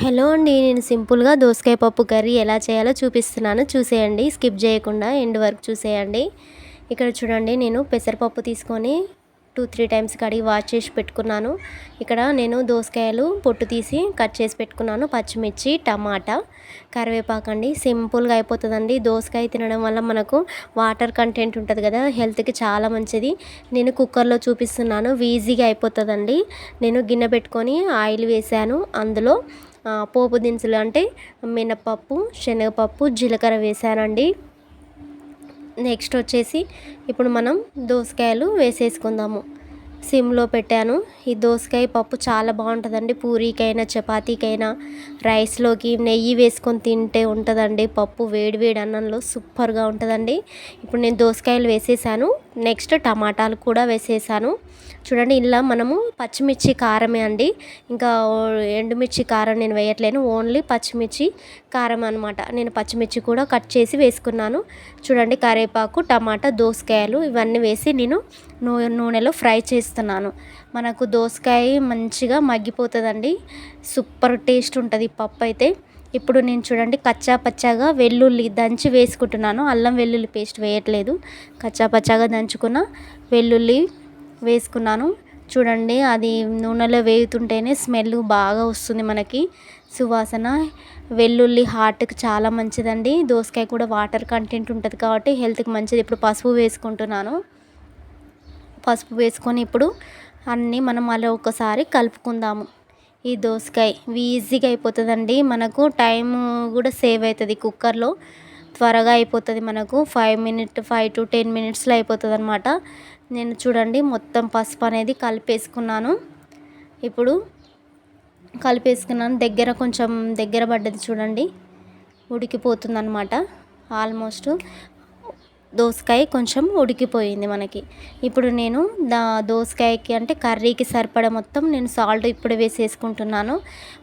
Hello అండి. నేను సింపుల్గా దోసకాయ పప్పు కర్రీ ఎలా చేయాలో చూపిస్తున్నాను, చూసేయండి. స్కిప్ చేయకుండా ఎండ్ వరకు చూసేయండి. ఇక్కడ చూడండి, నేను పెసరపప్పు తీసుకొని 2-3 టైమ్స్ కడిగి వాష్ చేసి పెట్టుకున్నాను. ఇక్కడ నేను దోసకాయలు పొట్టు తీసి కట్ చేసి పెట్టుకున్నాను. పచ్చిమిర్చి, టమాటా, కరివేపాకండి. సింపుల్గా అయిపోతుందండి. దోసకాయ తినడం వల్ల మనకు వాటర్ కంటెంట్ ఉంటుంది కదా, హెల్త్కి చాలా మంచిది. నేను కుక్కర్లో చూపిస్తున్నాను, ఈజీగా అయిపోతుందండి. నేను గిన్నె పెట్టుకొని ఆయిల్ వేసాను. అందులో పోపు దినుసులు అంటే మినపప్పు, శనగపప్పు, జీలకర్ర వేసానండి. నెక్స్ట్ వచ్చేసి ఇప్పుడు మనం దోసకాయలు వేసేసుకుందాము. సిమ్లో పెట్టాను. ఈ దోసకాయ పప్పు చాలా బాగుంటుందండి. పూరీకైనా, చపాతీకైనా, రైస్లోకి నెయ్యి వేసుకొని తింటే ఉంటుందండి పప్పు. వేడి వేడి అన్నంలో సూపర్గా ఉంటుందండి. ఇప్పుడు నేను దోసకాయలు వేసేసాను. నెక్స్ట్ టమాటాలు కూడా వేసేసాను. చూడండి, ఇలా మనము పచ్చిమిర్చి కారమే అండి, ఇంకా ఎండుమిర్చి కారం నేను వేయట్లేను. ఓన్లీ పచ్చిమిర్చి కారం అనమాట. నేను పచ్చిమిర్చి కూడా కట్ చేసి వేసుకున్నాను. చూడండి, కరివేపాకు, టమాటా, దోసకాయలు ఇవన్నీ వేసి నేను నూనెలో ఫ్రై చేస్తున్నాను. మనకు దోసకాయ మంచిగా మగ్గిపోతుందండి. సూపర్ టేస్ట్ ఉంటుంది పప్పు అయితే. ఇప్పుడు నేను చూడండి, కచ్చా పచ్చాగా వెల్లుల్లి దంచి వేసుకుంటున్నాను. అల్లం వెల్లుల్లి పేస్ట్ వేయట్లేదు. కచ్చా పచ్చాగా దంచుకున్న వెల్లుల్లి వేసుకున్నాను. చూడండి, అది నూనెలో వేగుతుంటేనే స్మెల్ బాగా వస్తుంది మనకి, సువాసన. వెల్లుల్లి హార్ట్కి చాలా మంచిదండి. దోసకాయ కూడా వాటర్ కంటెంట్ ఉంటుంది కాబట్టి హెల్త్కి మంచిది. ఇప్పుడు పసుపు వేసుకుంటున్నాను. పసుపు వేసుకొని ఇప్పుడు అన్నీ మనం అలా ఒకసారి కలుపుకుందాము. ఈ దోసకాయ ఈజీగా అయిపోతుందండి. మనకు టైం కూడా సేవ్ అవుతుంది. కుక్కర్లో త్వరగా అయిపోతుంది మనకు. 5 to 10 మినిట్స్లో అయిపోతుంది అనమాట. నేను చూడండి, మొత్తం పసుపు అనేది కలిపేసుకున్నాను. ఇప్పుడు కలిపేసుకున్నాను. కొంచెం దగ్గర పడ్డది చూడండి, ఉడికిపోతుంది అనమాట. ఆల్మోస్ట్ దోసకాయ కొంచెం ఉడికిపోయింది మనకి. ఇప్పుడు నేను దోసకాయకి అంటే కర్రీకి సరిపడా మొత్తం నేను సాల్ట్ ఇప్పుడు వేసేసుకుంటున్నాను.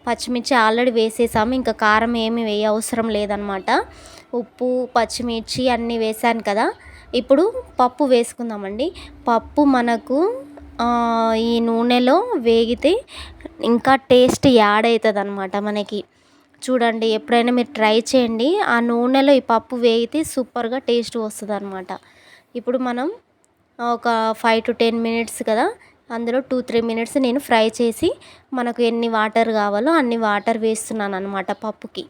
పచ్చిమిర్చి ఆల్రెడీ వేసేసాము, ఇంకా కారం ఏమి వేయ అవసరం లేదనమాట. ఉప్పు, పచ్చిమిర్చి అన్నీ వేసాను కదా. ఇప్పుడు పప్పు వేసుకుందామండి. పప్పు మనకు ఈ నూనెలో వేగితే ఇంకా టేస్ట్ యాడ్ అవుతుంది అనమాట మనకి. చూడండి, ఎప్పుడైనా మీరు ట్రై చేయండి. ఆ నూనెలో ఈ పప్పు వేగితే సూపర్గా టేస్ట్ వస్తుంది అనమాట. ఇప్పుడు మనం ఒక 5 to 10 మినిట్స్ కదా, అందులో 2-3 మినిట్స్ నేను ఫ్రై చేసి మనకు ఎన్ని వాటర్ కావాలో అన్ని వాటర్ వేస్తున్నాను అనమాట పప్పుకి.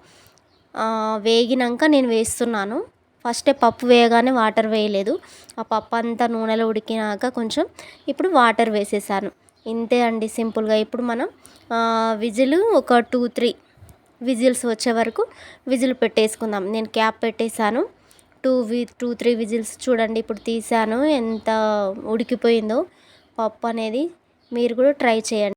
వేగినాక నేను వేస్తున్నాను. ఫస్టే పప్పు వేయగానే వాటర్ వేయలేదు. ఆ పప్పు అంతా నూనెలో ఉడికినాక కొంచెం ఇప్పుడు వాటర్ వేసేసాను. ఇంతే అండి, సింపుల్గా. ఇప్పుడు మనం విజిల్ ఒక 2-3 విజిల్స్ వచ్చే వరకు విజిల్ పెట్టేసుకుందాం. నేను క్యాప్ పెట్టేశాను. 2-3 విజిల్స్ చూడండి, ఇప్పుడు తీసాను ఎంత ఉడికిపోయిందో పప్పు అనేది. మీరు కూడా ట్రై చేయండి.